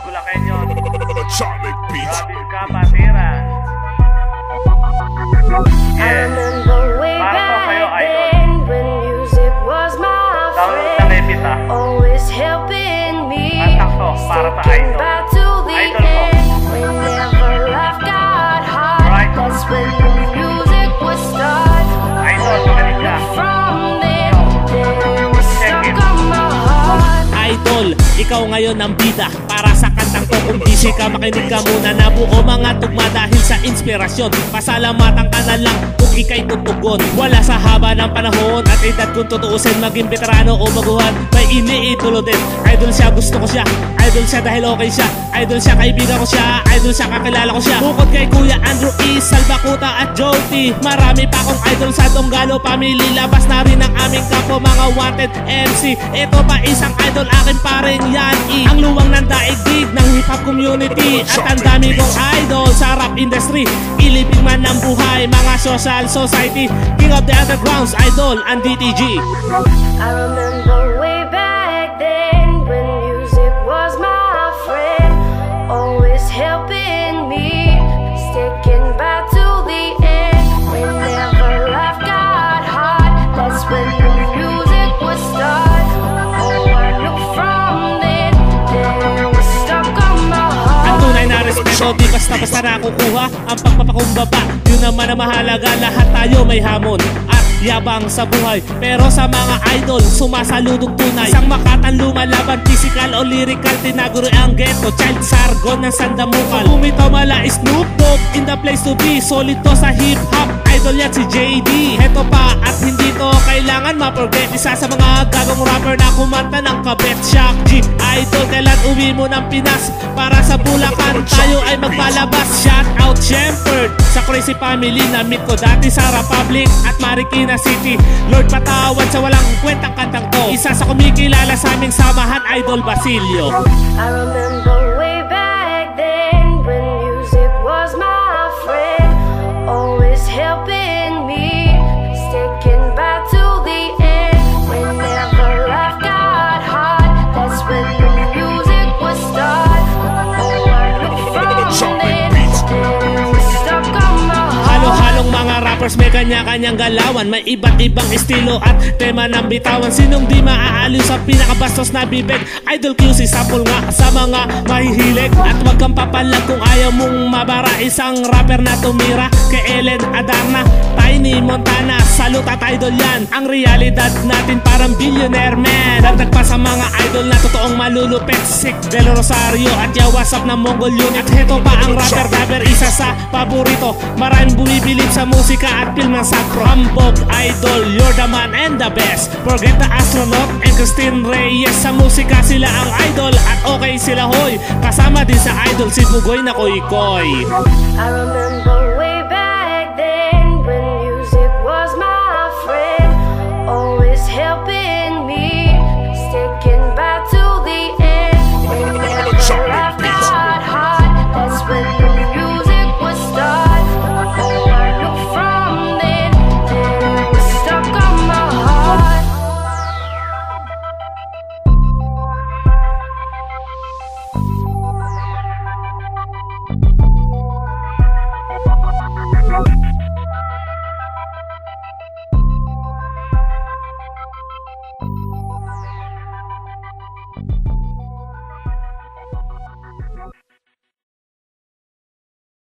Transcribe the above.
Bulakenyo. Atomic Beats. Robin ka, Patiran. Yes. Para to sa'yo, idol. Download na Lepit ha. Kantang to, para sa idol. Idol ko. Right. Idol, magaling ka. Check it. Idol, ikaw ngayon ang bida para sa kantang to. Kung busy ka, makinig ka muna. Nabuo mga tugma dahil sa inspirasyon. Pasalamatan ka na lang kung ika'y tutugon. Wala sa haba ng panahon at edad kung tutuusin, maging veterano o baguhan, may iniidolo din. Idol siya, gusto ko siya. Idol siya dahil okay siya. Idol siya, kaibigan ko siya. Idol siya, kakilala ko siya. Bukod kay Kuya Andrew E, Salbakuta at Joti, marami pa akong idol sa Donggalo family. Labas na rin ang aming kapo, mga wanted MC. Ito pa isang idol, akin paring yan Ang luwang ng daigdig ng hip-hop community. At ang dami kong idol sa rap industry. Ilibing man ng buhay, mga social society. King of the undergrounds, idol, ang DTG. I remember way back then when music was my friend, always helping me, sticking by to the end. Whenever life got hard, that's when the music would start. Oh, I knew from then, it was stuck on my heart. Ang tunay na respeto, di basta-basta nakukuha ang pagpapakumbaba. Yun naman ang mahalaga, lahat tayo may hamon at yabang sa buhay. Pero sa mga idol, sumasaludong tunay. Isang makatan lumalaban, physical o lyrical. Tinaguro ang ghetto, child sargon ng sandamukal. Bumitaw mala Snoop Dogg, in the place to be. Solid to sa hip-hop, idol yan si JD. Heto pa at hindi to kailangan ma-forget. Isa sa mga gagong rapper na kumanta ng kabet. Shock G, idol, kailan uwi mo ng Pinas? Para sa Bulacan, tayo ay magpalabas. Shout out Shepherd sa Crazy Family na meet ko dati sa Republic at Marikina City. Lord patawad sa walang kwentang kantang to. Isa sa kumikilala sa aming samahan, Idol Basilio. I remember way back then when music was my friend, always helping me, sticking by to the end. Whenever life got hard, that's when the music would start. Oh, I knew from then, it was stuck on my heart. Halo-halong mga rappers, may kanya-kanyang galawan. May iba't ibang estilo at tema ng bitawan. Sinong di maaaliw sa pinakabastos na bibig? Idol QC, sample nga sa mga mahihilig. At wag kang papalag kung ayaw mong mabara. Isang rapper na tumira kay Ellen Adarna, Tiny Montana, salute at idol yan. Ang realidad natin parang billionaire man. Dagdag pa sa mga idol na totoong malulupit, Sick Del Rosario at Yawasap ng Mongol Unit. At heto pa ang rapper Daber, isa sa paborito. Maraming bumibilib sa musika at film ng sakro. Hambog, idol, you're the man and the best. Forget the astronaut and Christine Reyes. Sa musika sila ang idol at okay sila hoy. Kasama din sa idol si Bugoy na Koy Koy. I remember